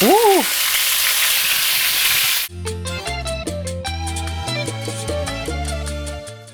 Woo!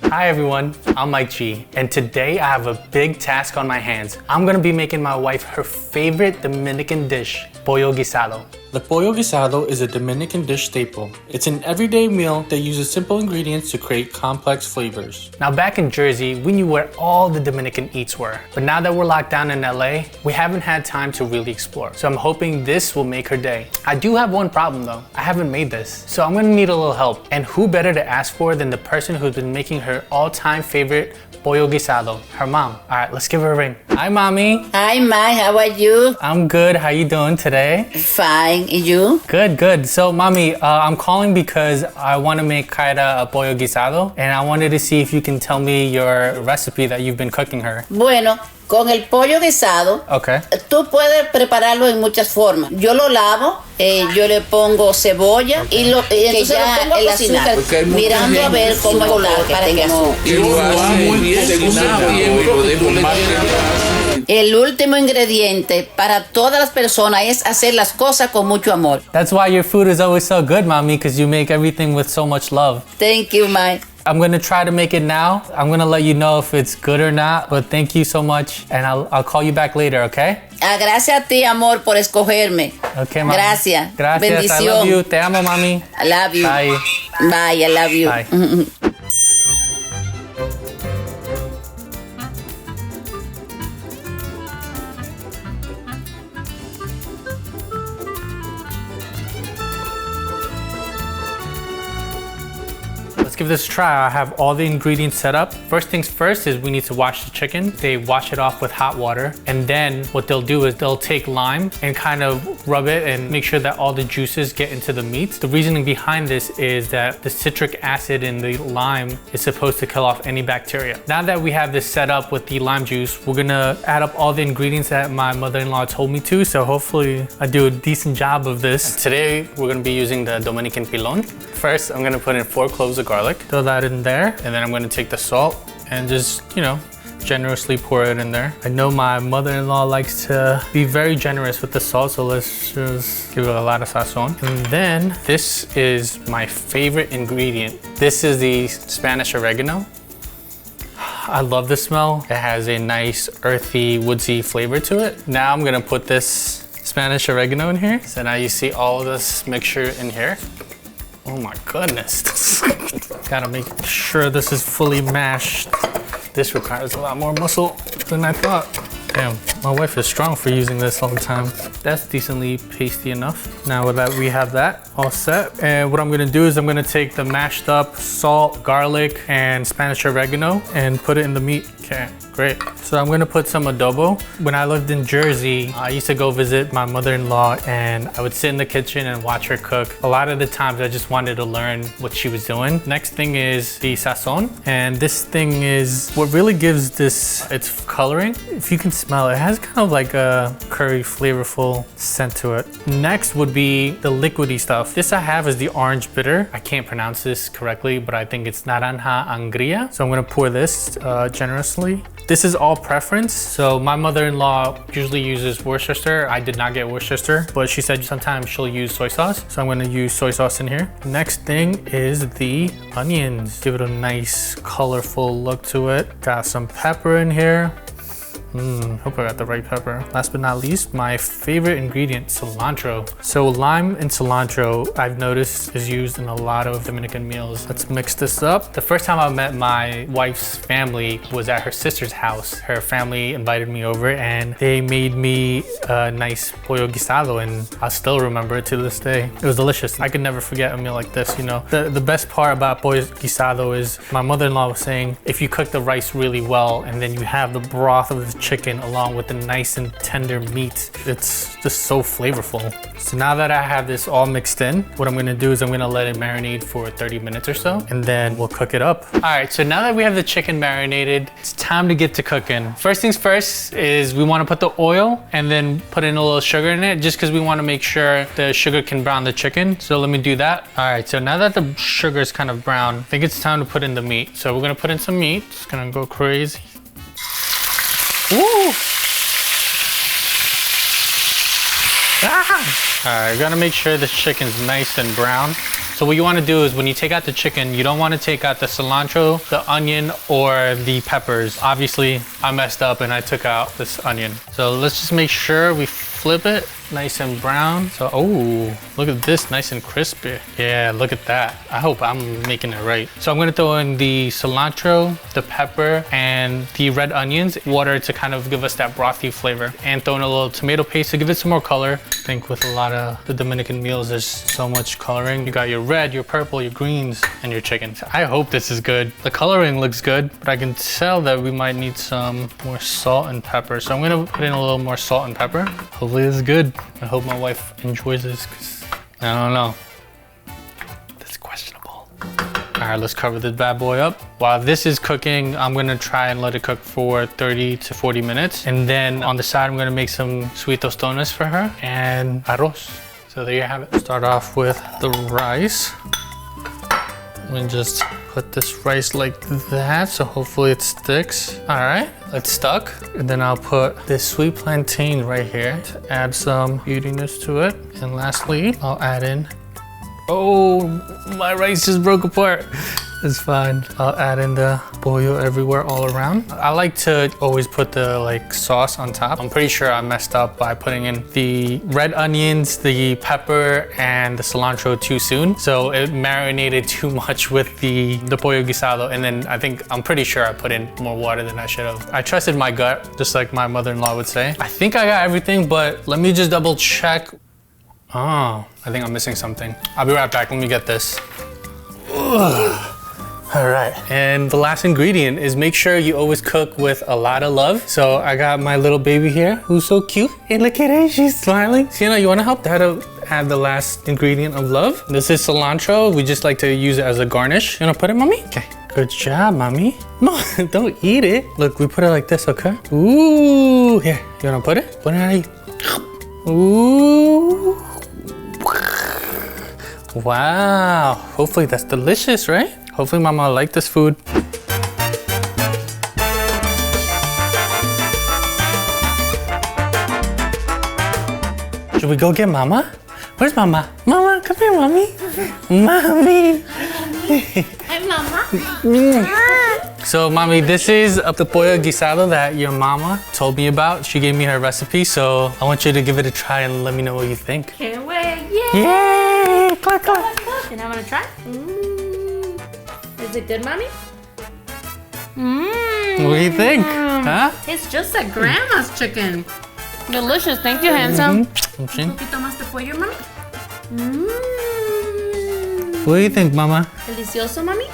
Hi everyone, I'm Mike G, and today I have a big task on my hands. I'm gonna be making my wife her favorite Dominican dish, Pollo Guisado. The Pollo Guisado is a Dominican dish staple. It's an everyday meal that uses simple ingredients to create complex flavors. Now back in Jersey, we knew where all the Dominican eats were, but now that we're locked down in LA, we haven't had time to really explore. So I'm hoping this will make her day. I do have one problem though, I haven't made this. So I'm gonna need a little help, and who better to ask for than the person who's been making her all-time favorite Pollo Guisado, her mom. All right, let's give her a ring. Hi, Mommy. Hi, Mike. How are you? I'm good. How you doing today? Fine. And you? Good, good. So, Mommy, I'm calling because I want to make Kaira a Pollo Guisado, and I wanted to see if you can tell me your recipe that you've been cooking her. Bueno, con el pollo guisado, Okay. tú puedes prepararlo en muchas formas. Yo lo lavo, yo le pongo cebolla y entonces lo pongo a cocinar, mirando a ver cómo está para que no. El último ingrediente para todas las personas es hacer las cosas con mucho amor. That's why your food is always so good, Mommy, because you make everything with so much love. Thank you, Mike. I'm gonna try to make it now. I'm gonna let you know if it's good or not, but thank you so much, and I'll call you back later, okay? Gracias a ti, amor, por escogerme. Okay, Mami. Gracias. Gracias. Bendición. I love you. Te amo, Mami. I love you. Bye. Bye, I love you. Bye. Let's give this a try. I have all the ingredients set up. First things first is we need to wash the chicken. They wash it off with hot water. And then what they'll do is they'll take lime and kind of rub it and make sure that all the juices get into the meat. The reasoning behind this is that the citric acid in the lime is supposed to kill off any bacteria. Now that we have this set up with the lime juice, we're gonna add up all the ingredients that my mother-in-law told me to. So hopefully I do a decent job of this. Today, we're gonna be using the Dominican pilon. First, I'm gonna put in 4 cloves of garlic. Throw that in there, and then I'm gonna take the salt and just, you know, generously pour it in there. I know my mother-in-law likes to be very generous with the salt, so let's just give it a lot of sazon. And then this is my favorite ingredient. This is the Spanish oregano. I love the smell. It has a nice earthy, woodsy flavor to it. Now I'm gonna put this Spanish oregano in here. So now you see all of this mixture in here. Oh my goodness. Gotta make sure this is fully mashed. This requires a lot more muscle than I thought. Damn, my wife is strong for using this all the time. That's decently pasty enough. Now that we have that all set, and what I'm gonna do is I'm gonna take the mashed up salt, garlic, and Spanish oregano and put it in the meat. Okay, great. So I'm gonna put some adobo. When I lived in Jersey, I used to go visit my mother-in-law, and I would sit in the kitchen and watch her cook. A lot of the times I just wanted to learn what she was doing. Next thing is the sazon, and this thing is what really gives this its coloring. If you can smell it, it has kind of like a curry flavorful scent to it. Next would be the liquidy stuff. This I have is the orange bitter. I can't pronounce this correctly, but I think it's naranja angria. So I'm gonna pour this generously. This is all preference. So my mother-in-law usually uses Worcester. I did not get Worcester, but she said sometimes she'll use soy sauce. So I'm gonna use soy sauce in here. Next thing is the onions. Give it a nice colorful look to it. Got some pepper in here. Hope I got the right pepper. Last but not least, my favorite ingredient, cilantro. So lime and cilantro, I've noticed, is used in a lot of Dominican meals. Let's mix this up. The first time I met my wife's family was at her sister's house. Her family invited me over and they made me a nice pollo guisado, and I still remember it to this day. It was delicious. I could never forget a meal like this, you know. The best part about pollo guisado is my mother-in-law was saying, if you cook the rice really well and then you have the broth of the chicken along with the nice and tender meat, it's just so flavorful. So now that I have this all mixed in, what I'm gonna do is I'm gonna let it marinate for 30 minutes or so, and then we'll cook it up. All right, so now that we have the chicken marinated, it's time to get to cooking. First things first is we wanna put the oil and then put in a little sugar in it, just because we wanna make sure the sugar can brown the chicken. So let me do that. All right, so now that the sugar is kind of brown, I think it's time to put in the meat. So we're gonna put in some meat. It's gonna go crazy. Woo! All right, you gotta make sure the chicken's nice and brown. So what you wanna do is when you take out the chicken, you don't wanna take out the cilantro, the onion, or the peppers. Obviously, I messed up and I took out this onion. So let's just make sure we flip it nice and brown. So, oh, look at this, nice and crispy. Yeah, look at that. I hope I'm making it right. So I'm gonna throw in the cilantro, the pepper, and the red onions, water to kind of give us that brothy flavor, and throw in a little tomato paste to give it some more color. I think with a lot of the Dominican meals, there's so much coloring. You got your red, your purple, your greens, and your chicken. I hope this is good. The coloring looks good, but I can tell that we might need some more salt and pepper. So I'm gonna put in a little more salt and pepper. Hopefully this is good. I hope my wife enjoys this, because I don't know. That's questionable. All right, let's cover this bad boy up. While this is cooking, I'm gonna try and let it cook for 30 to 40 minutes. And then on the side, I'm gonna make some sweet tostones for her and arroz. So there you have it. Start off with the rice. And just put this rice like that, so hopefully it sticks. All right, it's stuck. And then I'll put this sweet plantain right here to add some beautiness to it. And lastly, I'll add in, oh, my rice just broke apart. It's fine. I'll add in the pollo everywhere all around. I like to always put the sauce on top. I'm pretty sure I messed up by putting in the red onions, the pepper, and the cilantro too soon. So it marinated too much with the pollo guisado. And then I'm pretty sure I put in more water than I should have. I trusted my gut, just like my mother-in-law would say. I think I got everything, but let me just double check. Oh, I think I'm missing something. I'll be right back. Let me get this. Ugh. All right, and the last ingredient is make sure you always cook with a lot of love. So I got my little baby here, who's so cute. And look at her, she's smiling. Sienna, you wanna help Dad add the last ingredient of love? This is cilantro. We just like to use it as a garnish. You wanna put it, Mommy? Okay, good job, Mommy. No, don't eat it. Look, we put it like this, okay? Ooh, here, you wanna put it? Put it out. Ooh. Wow, hopefully that's delicious, right? Hopefully Mama will like this food. Should we go get Mama? Where's Mama? Mama, come here, Mommy. Mommy. Hi, Mama. So, Mommy, this is the pollo guisado that your mama told me about. She gave me her recipe, so I want you to give it a try and let me know what you think. Can't wait. Yay! Yay! Clap, clap. And I'm gonna try. Is it good, Mommy? What do you think? Huh? It's just like grandma's chicken. Delicious. Thank you, handsome. Mm-hmm. Un poquito más de pollo, Mami. What do you think, Mama? Delicioso, Mami.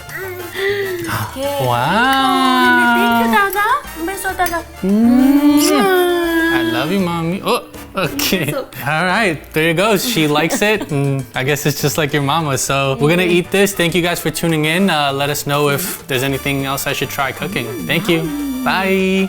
Wow. Thank you, Dada. Un beso, Dada. I love you, Mommy. Oh, okay. All right, there you go. She likes it, and I guess it's just like your mama. So we're gonna eat this. Thank you guys for tuning in. Let us know if there's anything else I should try cooking. Thank you. Bye.